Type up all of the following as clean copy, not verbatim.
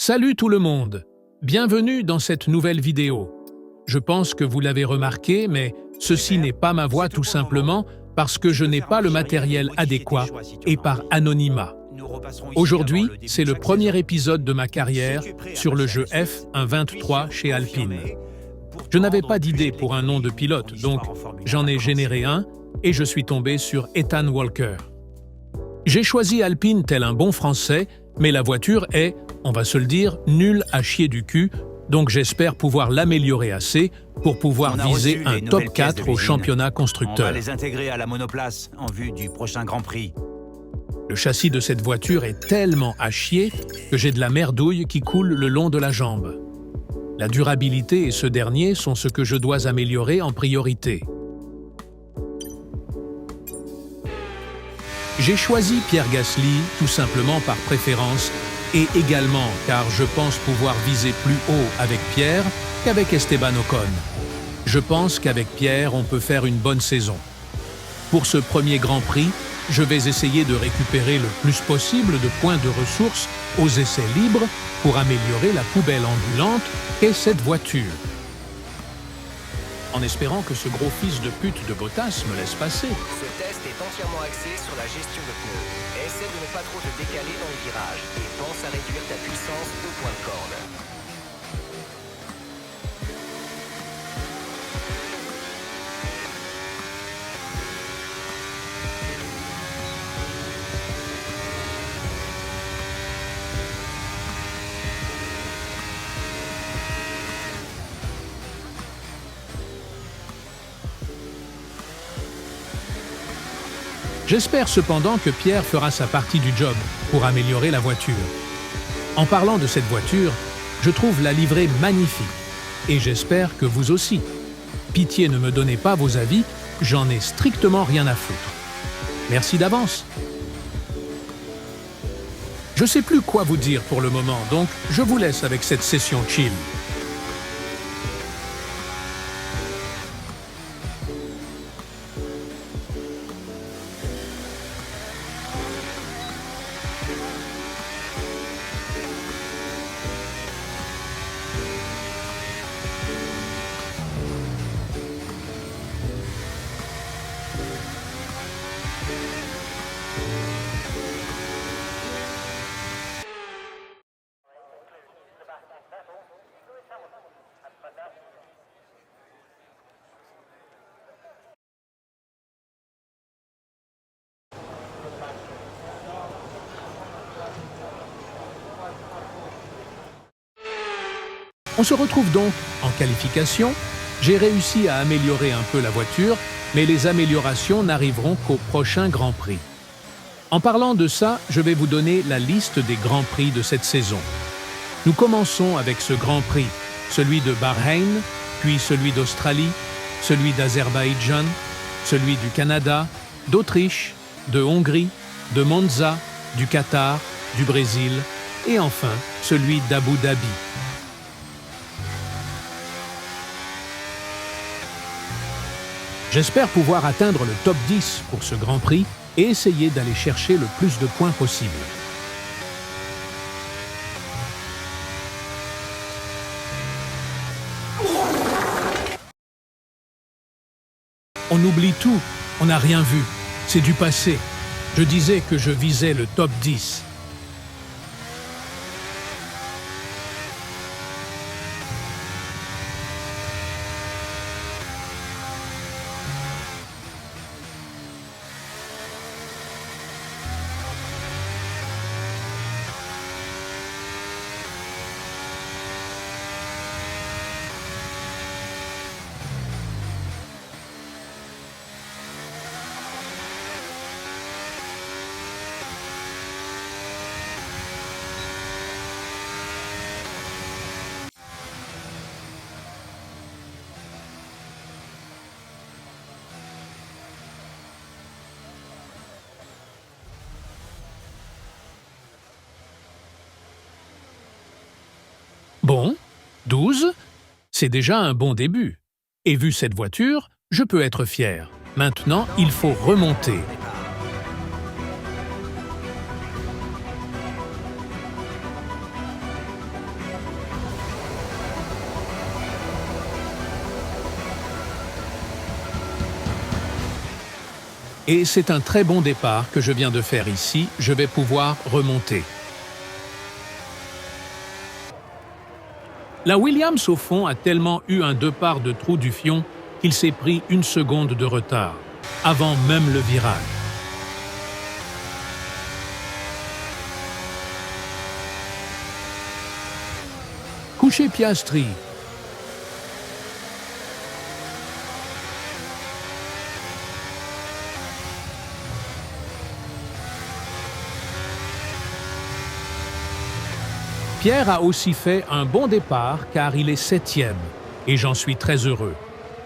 Salut tout le monde! Bienvenue dans cette nouvelle vidéo. Je pense que vous l'avez remarqué, mais ceci n'est pas ma voix tout simplement parce que je n'ai pas le matériel adéquat et par anonymat. Aujourd'hui, c'est le premier épisode de ma carrière sur le jeu F1-23 chez Alpine. Je n'avais pas d'idée pour un nom de pilote, donc j'en ai généré un et je suis tombé sur Ethan Walker. J'ai choisi Alpine tel un bon Français, mais la voiture est, on va se le dire, nulle à chier du cul, donc j'espère pouvoir l'améliorer assez pour pouvoir viser un top 4 au championnat constructeur. On va les intégrer à la monoplace en vue du prochain Grand Prix. Le châssis de cette voiture est tellement à chier que j'ai de la merdouille qui coule le long de la jambe. La durabilité et ce dernier sont ce que je dois améliorer en priorité. J'ai choisi Pierre Gasly tout simplement par préférence et également car je pense pouvoir viser plus haut avec Pierre qu'avec Esteban Ocon. Je pense qu'avec Pierre, on peut faire une bonne saison. Pour ce premier Grand Prix, je vais essayer de récupérer le plus possible de points de ressources aux essais libres pour améliorer la poubelle ambulante qu'est cette voiture. En espérant que ce gros fils de pute de Bottas me laisse passer. Ce test est entièrement axé sur la gestion de pneus. Essaie de ne pas trop te décaler dans les virages et pense à réduire ta puissance au point de corde. J'espère cependant que Pierre fera sa partie du job pour améliorer la voiture. En parlant de cette voiture, je trouve la livrée magnifique et j'espère que vous aussi. Pitié, ne me donnez pas vos avis, j'en ai strictement rien à foutre. Merci d'avance. Je sais plus quoi vous dire pour le moment, donc je vous laisse avec cette session chill. On se retrouve donc en qualification. J'ai réussi à améliorer un peu la voiture, mais les améliorations n'arriveront qu'au prochain Grand Prix. En parlant de ça, je vais vous donner la liste des Grands Prix de cette saison. Nous commençons avec ce Grand Prix, celui de Bahreïn, puis celui d'Australie, celui d'Azerbaïdjan, celui du Canada, d'Autriche, de Hongrie, de Monza, du Qatar, du Brésil et enfin celui d'Abu Dhabi. J'espère pouvoir atteindre le top 10 pour ce Grand Prix et essayer d'aller chercher le plus de points possible. On oublie tout, on n'a rien vu, c'est du passé. Je disais que je visais le top 10. Bon, 12, c'est déjà un bon début. Et vu cette voiture, je peux être fier. Maintenant, il faut remonter. Et c'est un très bon départ que je viens de faire ici, je vais pouvoir remonter. La Williams au fond a tellement eu un départ de trou du fion qu'il s'est pris 1 seconde de retard, avant même le virage. Couché Piastri. Pierre a aussi fait un bon départ car il est 7e et j'en suis très heureux.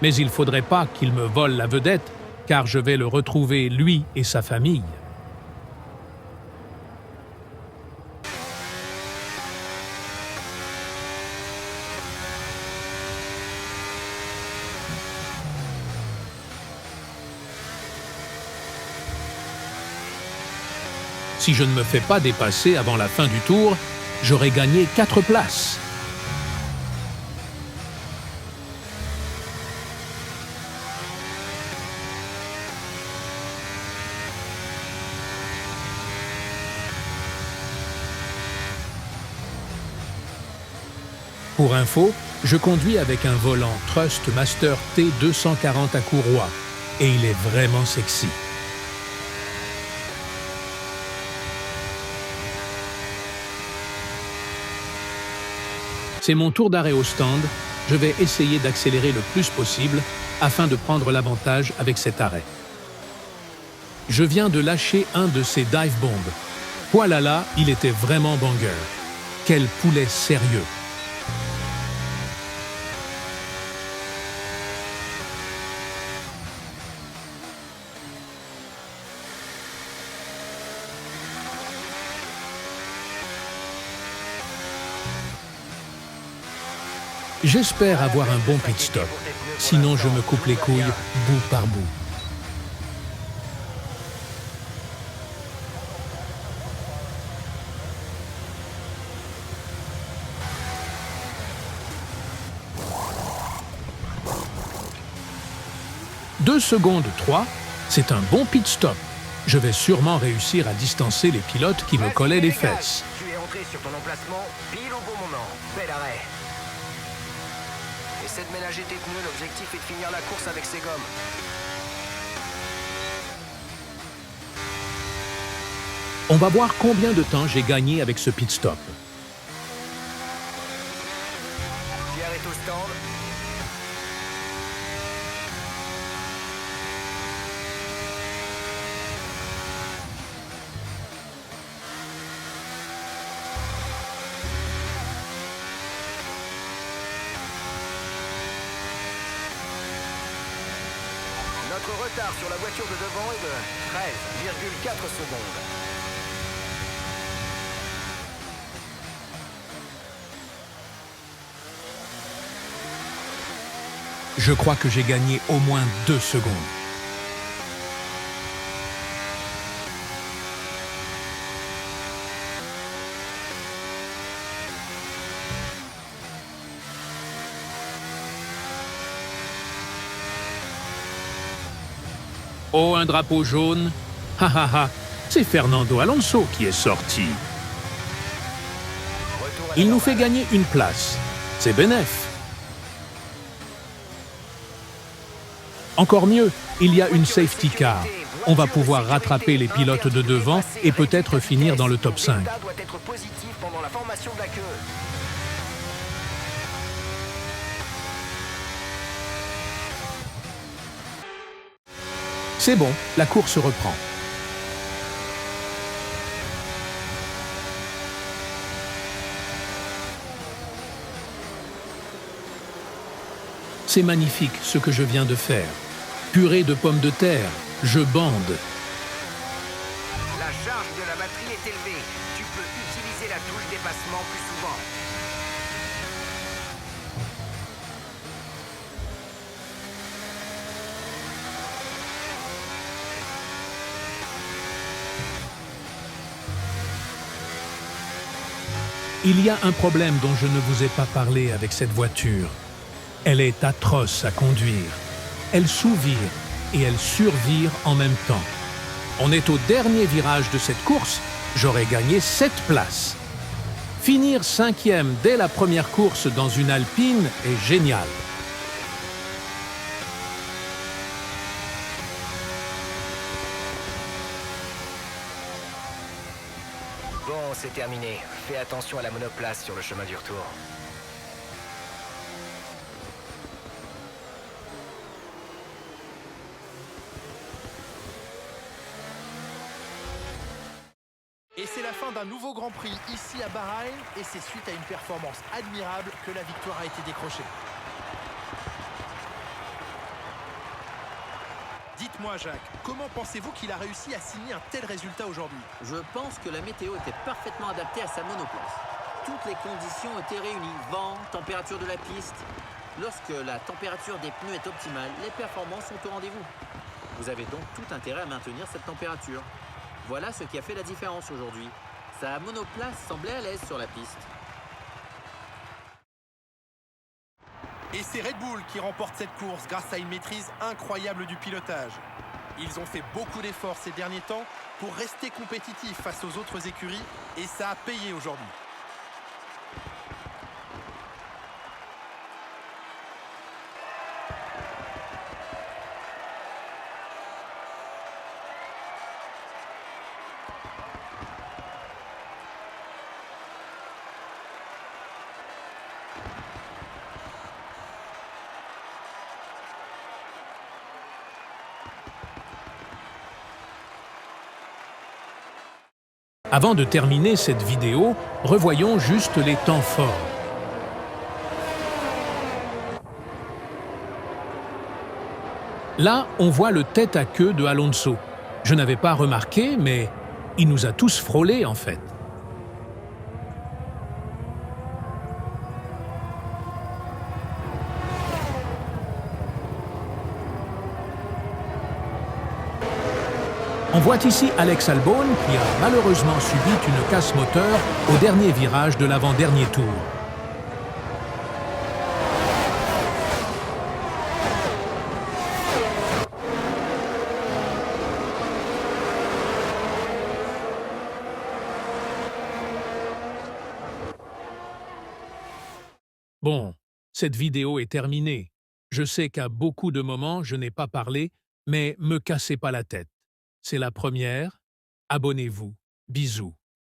Mais il ne faudrait pas qu'il me vole la vedette car je vais le retrouver lui et sa famille. Si je ne me fais pas dépasser avant la fin du tour, j'aurais gagné 4 places. Pour info, je conduis avec un volant Thrustmaster T240 à courroie et il est vraiment sexy. C'est mon tour d'arrêt au stand, je vais essayer d'accélérer le plus possible afin de prendre l'avantage avec cet arrêt. Je viens de lâcher un de ces dive bombs. Voilà là, il était vraiment banger. Quel poulet sérieux! J'espère avoir un bon pit stop, sinon je me coupe les couilles bout par bout. Deux secondes 3, c'est un bon pit stop. Je vais sûrement réussir à distancer les pilotes qui me collaient les fesses. Tu es entré sur ton emplacement pile au bon moment. Bel arrêt. Essaie de ménager tes pneus, l'objectif est de finir la course avec ces gommes. On va voir combien de temps j'ai gagné avec ce pit stop. Pierre est au stand. Notre retard sur la voiture de devant est de 13,4 secondes. Je crois que j'ai gagné au moins 2 secondes. Oh, un drapeau jaune. Ha ha ha, c'est Fernando Alonso qui est sorti. Il nous fait gagner une place. C'est bénef. Encore mieux, il y a une safety car. On va pouvoir rattraper les pilotes de devant et peut-être finir dans le top 5. L'état doit être positif pendant la formation de la queue. C'est bon, la course reprend. C'est magnifique ce que je viens de faire. Purée de pommes de terre, je bande. La charge de la batterie est élevée. Tu peux utiliser la touche dépassement plus souvent. Il y a un problème dont je ne vous ai pas parlé avec cette voiture. Elle est atroce à conduire. Elle sous-vire. et elles survirent en même temps. On est au dernier virage de cette course, j'aurais gagné 7 places. Finir 5e dès la première course dans une alpine est génial. Bon, c'est terminé. Fais attention à la monoplace sur le chemin du retour. Et c'est la fin d'un nouveau Grand Prix ici à Bahreïn et c'est suite à une performance admirable que la victoire a été décrochée. Dites-moi Jacques, comment pensez-vous qu'il a réussi à signer un tel résultat aujourd'hui? Je pense que la météo était parfaitement adaptée à sa monoplace. Toutes les conditions étaient réunies, vent, température de la piste. Lorsque la température des pneus est optimale, les performances sont au rendez-vous. Vous avez donc tout intérêt à maintenir cette température. Voilà ce qui a fait la différence aujourd'hui. Sa monoplace semblait à l'aise sur la piste. Et c'est Red Bull qui remporte cette course grâce à une maîtrise incroyable du pilotage. Ils ont fait beaucoup d'efforts ces derniers temps pour rester compétitifs face aux autres écuries et ça a payé aujourd'hui. Avant de terminer cette vidéo, revoyons juste les temps forts. Là, on voit le tête-à-queue de Alonso. Je n'avais pas remarqué, mais il nous a tous frôlés en fait. On voit ici Alex Albon qui a malheureusement subi une casse moteur au dernier virage de l'avant-dernier tour. Bon, cette vidéo est terminée. Je sais qu'à beaucoup de moments, je n'ai pas parlé, mais me cassez pas la tête. C'est la première. Abonnez-vous. Bisous.